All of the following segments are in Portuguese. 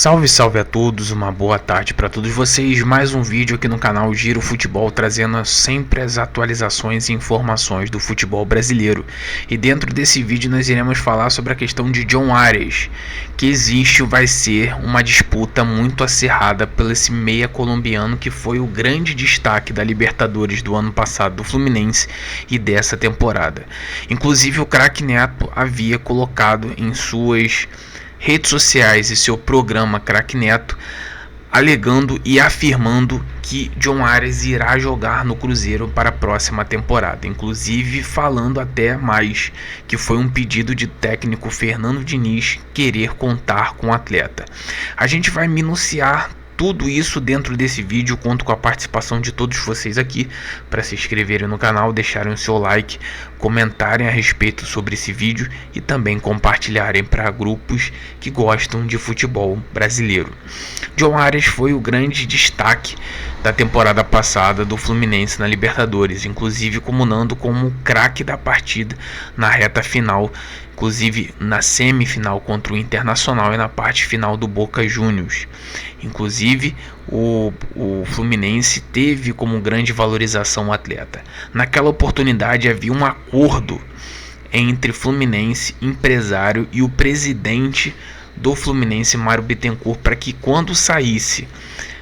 Salve, salve a todos, uma boa tarde para todos vocês. Mais um vídeo aqui no canal Giro Futebol, trazendo sempre as atualizações e informações do futebol brasileiro. E dentro desse vídeo nós iremos falar sobre a questão de John Arias, que existe, vai ser uma disputa muito acirrada pelo esse meia colombiano que foi o grande destaque da Libertadores do ano passado do Fluminense e dessa temporada. Inclusive o craque Neto havia colocado em suas redes sociais e seu programa Craque Neto, alegando e afirmando que John Arias irá jogar no Cruzeiro para a próxima temporada, inclusive falando até mais que foi um pedido de técnico Fernando Diniz querer contar com o atleta. A gente vai minuciar tudo isso dentro desse vídeo, conto com a participação de todos vocês aqui para se inscreverem no canal, deixarem o seu like, comentarem a respeito sobre esse vídeo e também compartilharem para grupos que gostam de futebol brasileiro. John Arias foi o grande destaque da temporada passada do Fluminense na Libertadores, inclusive comunando como o craque da partida na reta final, inclusive na semifinal contra o Internacional e na parte final do Boca Juniors. Inclusive o Fluminense teve como grande valorização o atleta. Naquela oportunidade havia um acordo entre Fluminense, empresário e o presidente do Fluminense, Mário Bittencourt, para que quando saísse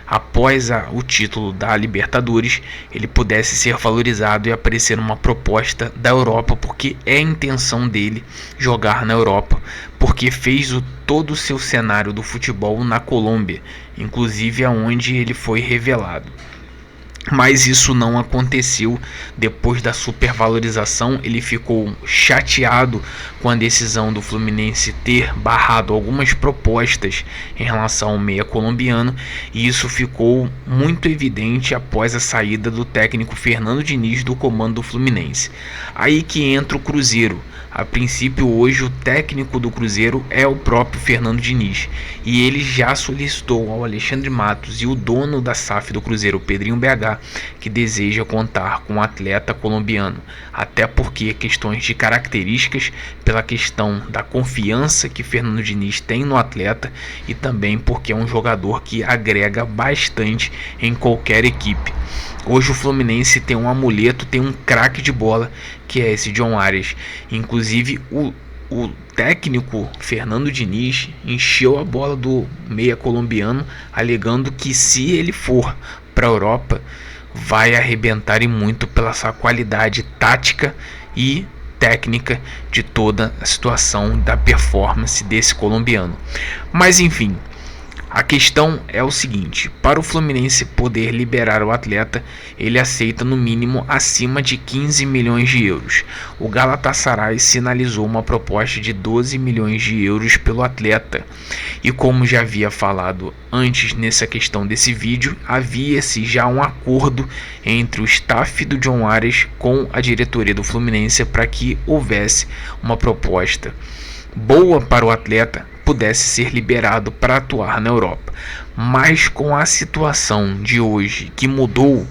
após o título da Libertadores, ele pudesse ser valorizado e aparecer uma proposta da Europa, porque é a intenção dele jogar na Europa, porque fez todo o seu cenário do futebol na Colômbia, inclusive aonde ele foi revelado. Mas isso não aconteceu. Depois da supervalorização, ele ficou chateado com a decisão do Fluminense ter barrado algumas propostas em relação ao meia colombiano, e isso ficou muito evidente após a saída do técnico Fernando Diniz do comando do Fluminense. Aí que entra o Cruzeiro. A princípio, hoje o técnico do Cruzeiro é o próprio Fernando Diniz, e ele já solicitou ao Alexandre Matos e o dono da SAF do Cruzeiro, Pedrinho BH, que deseja contar com um atleta colombiano, até porque questões de características, pela questão da confiança que Fernando Diniz tem no atleta, e também porque é um jogador que agrega bastante em qualquer equipe. Hoje o Fluminense tem um amuleto, tem um craque de bola, que é esse John Arias. Inclusive o técnico Fernando Diniz encheu a bola do meia colombiano, alegando que se ele for para a Europa, vai arrebentar e muito pela sua qualidade tática e técnica de toda a situação da performance desse colombiano. Mas enfim, a questão é o seguinte: para o Fluminense poder liberar o atleta, ele aceita no mínimo acima de 15 milhões de euros. O Galatasaray sinalizou uma proposta de 12 milhões de euros pelo atleta. E como já havia falado antes nessa questão desse vídeo, havia-se já um acordo entre o staff do John Arias com a diretoria do Fluminense para que houvesse uma proposta boa para o atleta pudesse ser liberado para atuar na Europa. Mas com a situação de hoje que mudou,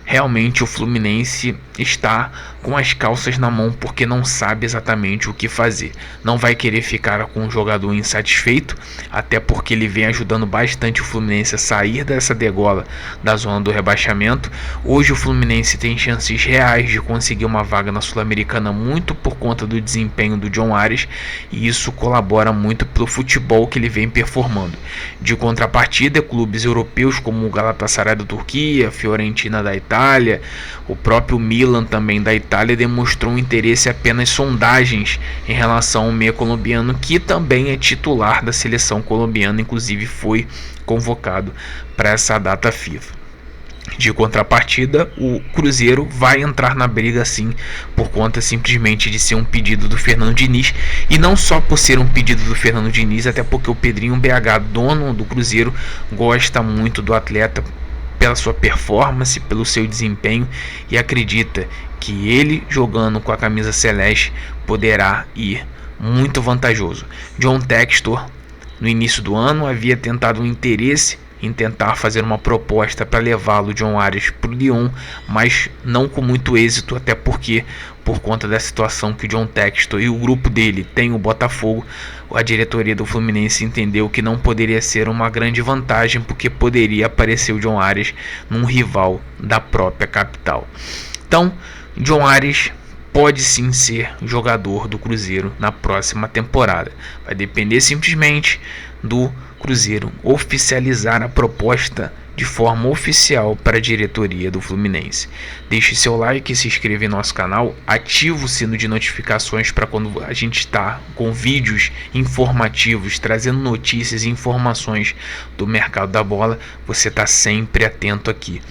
realmente o Fluminense está com as calças na mão, porque não sabe exatamente o que fazer. Não vai querer ficar com um jogador insatisfeito, até porque ele vem ajudando bastante o Fluminense a sair dessa degola da zona do rebaixamento. Hoje o Fluminense tem chances reais de conseguir uma vaga na Sul-Americana, muito por conta do desempenho do John Arias, e isso colabora muito pelo futebol que ele vem performando. De contrapartida, clubes europeus como o Galatasaray da Turquia, a Fiorentina da Itália, o próprio Milan também da Itália demonstrou um interesse apenas sondagens em relação ao meia colombiano, que também é titular da seleção colombiana, inclusive foi convocado para essa data FIFA. De contrapartida, o Cruzeiro vai entrar na briga sim, por conta simplesmente de ser um pedido do Fernando Diniz, e não só por ser um pedido do Fernando Diniz, até porque o Pedrinho BH, dono do Cruzeiro, gosta muito do atleta pela sua performance, pelo seu desempenho, e acredita que ele jogando com a camisa celeste poderá ir muito vantajoso. John Textor no início do ano havia tentado um interesse em tentar fazer uma proposta para levá-lo, John Arias, para o Lyon, mas não com muito êxito, até porque, por conta da situação que o John Textor e o grupo dele tem o Botafogo, a diretoria do Fluminense entendeu que não poderia ser uma grande vantagem, porque poderia aparecer o John Arias num rival da própria capital. Então, John Arias pode sim ser jogador do Cruzeiro na próxima temporada. Vai depender simplesmente do Cruzeiro oficializar a proposta de forma oficial para a diretoria do Fluminense. Deixe seu like, se inscreva em nosso canal, ative o sino de notificações para quando a gente está com vídeos informativos, trazendo notícias e informações do mercado da bola, você está sempre atento aqui.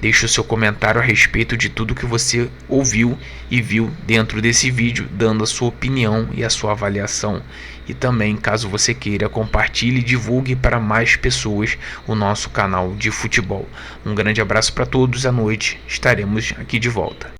Deixe o seu comentário a respeito de tudo que você ouviu e viu dentro desse vídeo, dando a sua opinião e a sua avaliação. E também, caso você queira, compartilhe e divulgue para mais pessoas o nosso canal de futebol. Um grande abraço para todos, à noite estaremos aqui de volta.